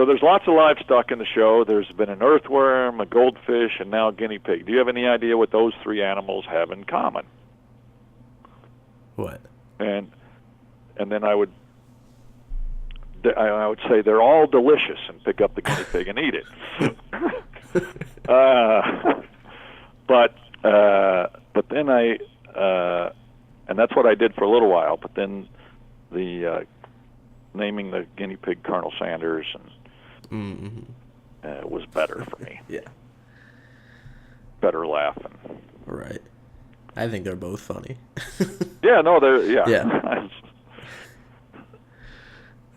there's lots of livestock in the show. There's been an earthworm, a goldfish, and now a guinea pig. Do you have any idea what those 3 animals have in common? What? And then I would say they're all delicious, and pick up the guinea pig and eat it. But then and that's what I did for a little while. But then the naming the guinea pig Colonel Sanders was better for me. Yeah. Better laughing. Right. I think they're both funny. Yeah. No. Yeah. Yeah.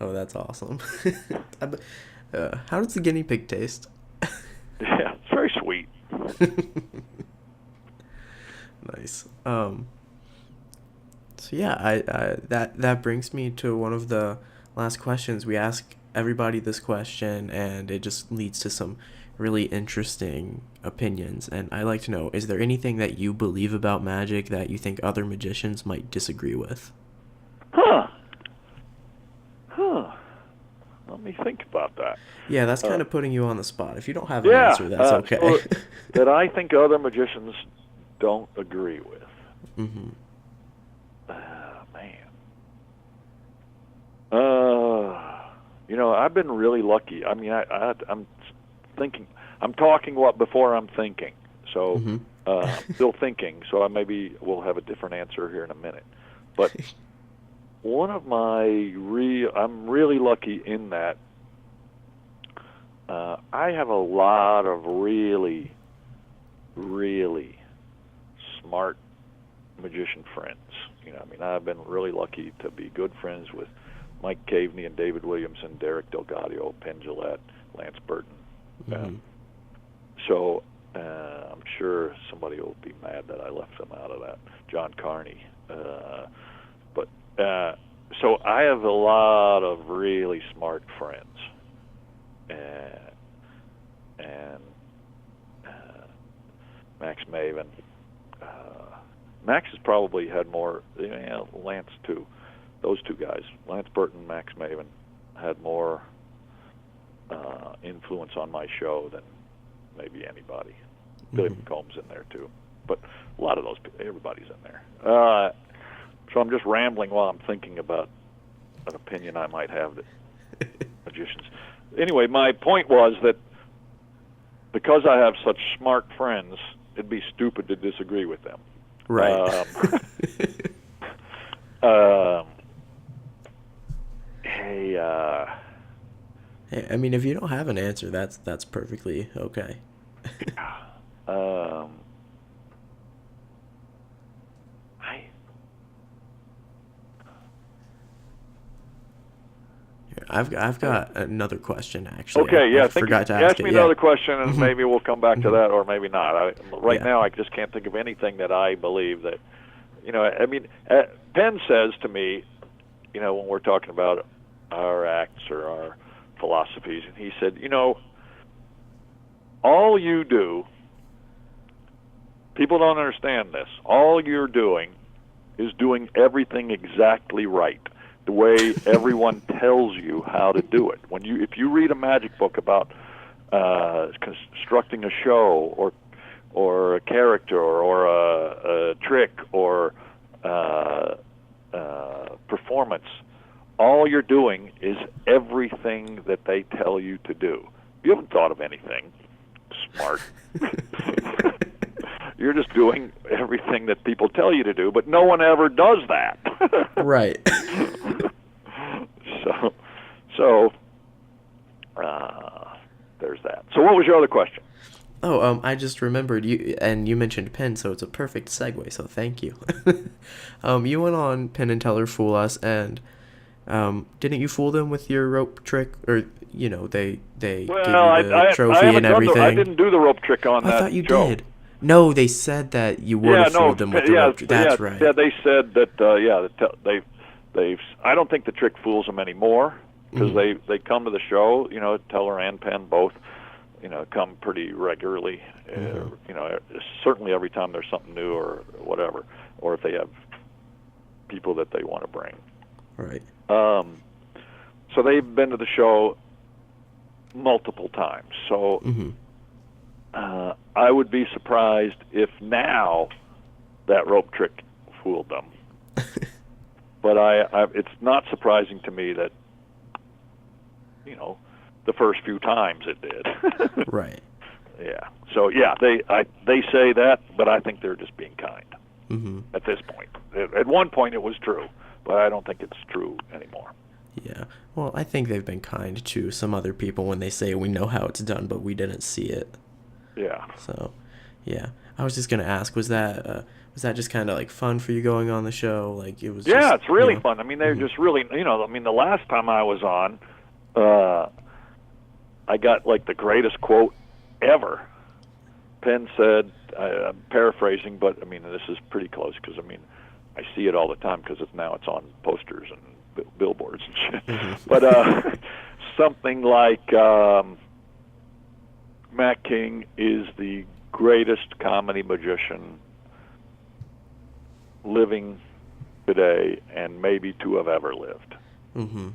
Oh, that's awesome. How does the guinea pig taste? Yeah, it's very sweet. Nice. So yeah, that brings me to one of the last questions. We ask everybody this question, and it just leads to some really interesting opinions. And I'd like to know, is there anything that you believe about magic that you think other magicians might disagree with? Let me think about that. Yeah, that's kind of putting you on the spot. If you don't have an answer, that's okay. So that I think other magicians don't agree with. Man. I've been really lucky. I mean, I'm thinking. I'm talking before I'm thinking. So I'm still thinking. So maybe we'll have a different answer here in a minute. But one of I'm really lucky in that I have a lot of really, really smart magician friends. I've been really lucky to be good friends with Mike Caveney and David Williamson, Derek Delgado, Penn Jillette, Lance Burton. So I'm sure somebody will be mad that I left them out of that. John Carney. So I have a lot of really smart friends, and Max Maven. Max has probably had more. Lance too. Those 2 guys, Lance Burton, Max Maven, had more influence on my show than maybe anybody. Billy McComb's in there too, but a lot of those, everybody's in there. So I'm just rambling while I'm thinking about an opinion I might have that magicians. Anyway, my point was that because I have such smart friends, it'd be stupid to disagree with them. Right. Um, hey, Hey, I mean, if you don't have an answer, that's perfectly okay. um, I I've I got another question actually. Okay, I yeah, think forgot to ask ask me it. Yeah. another question, and Mhm. maybe we'll come back to Mhm. that, or maybe not. Right Yeah. now, I just can't think of anything that I believe that, I mean, Penn says to me, when we're talking about our acts or our philosophies, and he said, all you do, people don't understand this. All you're doing is doing everything exactly right, the way everyone tells you how to do it. If you read a magic book about constructing a show or a character or a trick or performance, all you're doing is everything that they tell you to do. You haven't thought of anything smart. You're just doing everything that people tell you to do, but no one ever does that. Right. So, there's that. So, what was your other question? Oh, I just remembered you mentioned Penn, so it's a perfect segue. So thank you. You went on Penn and Teller Fool Us, and didn't you fool them with your rope trick, or they gave Well, you the I trophy and haven't done I everything? didn't do the rope trick on Oh, I that thought you show. did. No, they said that you would Yeah, have no, fooled them with the yeah, rope. yeah, That's right. yeah. They said that. They've. I don't think the trick fools them anymore because Mhm. they come to the show. Teller and Penn both. Come pretty regularly. Mhm. Certainly every time there's something new or whatever, or if they have people that they want to bring. Right. So they've been to the show multiple times. So Mhm. I would be surprised if now that rope trick fooled them. But it's not surprising to me that the first few times it did. Right. Yeah. So yeah, they say that, but I think they're just being kind Mhm. at this point. At one point it was true, but I don't think it's true anymore. Yeah. Well, I think they've been kind to some other people when they say we know how it's done, but we didn't see it. Yeah. So, yeah. I was just gonna ask, was that just kind of like fun for you going on the show? Like it was Yeah, just, it's really fun. I mean, they're Mhm. just really, the last time I was on, uh, I got like the greatest quote ever. Penn said, I'm paraphrasing, but I mean, this is pretty close because I mean, I see it all the time because now it's on posters and billboards and shit. Mhm. But something like Matt King is the greatest comedy magician living today and maybe to have ever lived. Mhm.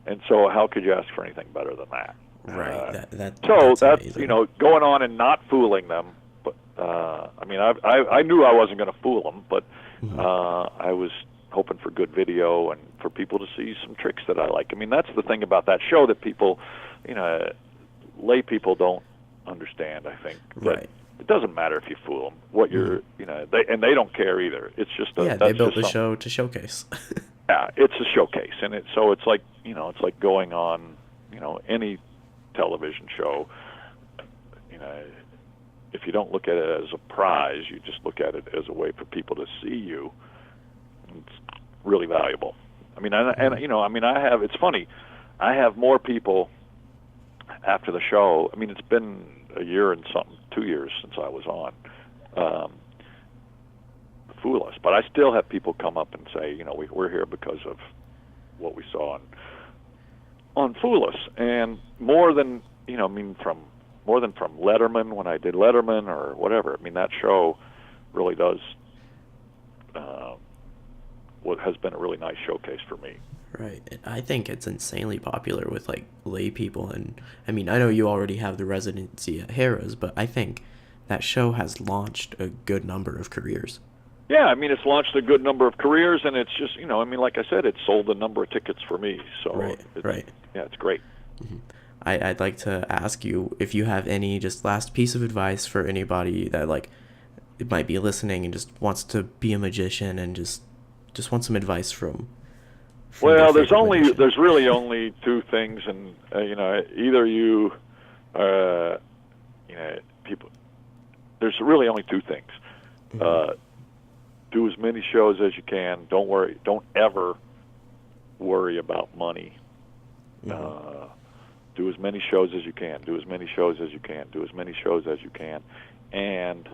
And so how could you ask for anything better than that? Right. So That's that's, amazing. going on and not fooling them. But I mean, I knew I wasn't going to fool them, but Mhm. I was hoping for good video and for people to see some tricks that I like. I mean, that's the thing about that show that people, lay people don't understand. I think that Right. it doesn't matter if you fool them. What you're, they don't care either. It's just Yeah, they that's built just the something. show to showcase. Yeah, it's a showcase, and it's like it's like going on any television show. If you don't look at it as a prize, you just look at it as a way for people to see you. It's really valuable. I mean, I have. It's funny. I have more people after the show. I mean, it's been a year and something, 2 years since I was on. Fool Us, but I still have people come up and say, we're here because of what we saw on Fool Us, and more than from Letterman when I did Letterman or whatever. I mean, that show really does what has been a really nice showcase for me. Right. I think it's insanely popular with like lay people, and I mean, I know you already have the residency at Harrah's, but I think that show has launched a good number of careers. Yeah, I mean, it's launched a good number of careers, and it's just, like I said, it's sold a number of tickets for me. So, Right. Right. Yeah, it's great. Mm-hmm. I'd like to ask you if you have any just last piece of advice for anybody that like it might be listening and just wants to be a magician and just Just want some advice from Well, your favorite magician. there's really only two things, and either you, people. There's really only two things. Do as many shows as you can. Don't ever worry about money. Do as many shows as you can. Do as many shows as you can. Do as many shows as you can. And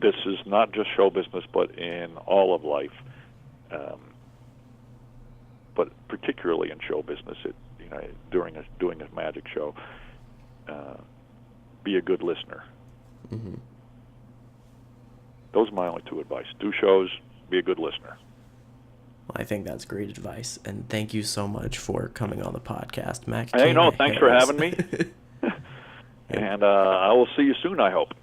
this is not just show business, but in all of life. But particularly in show business, doing a magic show, be a good listener. Those are my only two advice. Do shows, be a good listener. Well, I think that's great advice, and thank you so much for coming on the podcast, Mac. Hey, no, thanks for having me. And I will see you soon, I hope.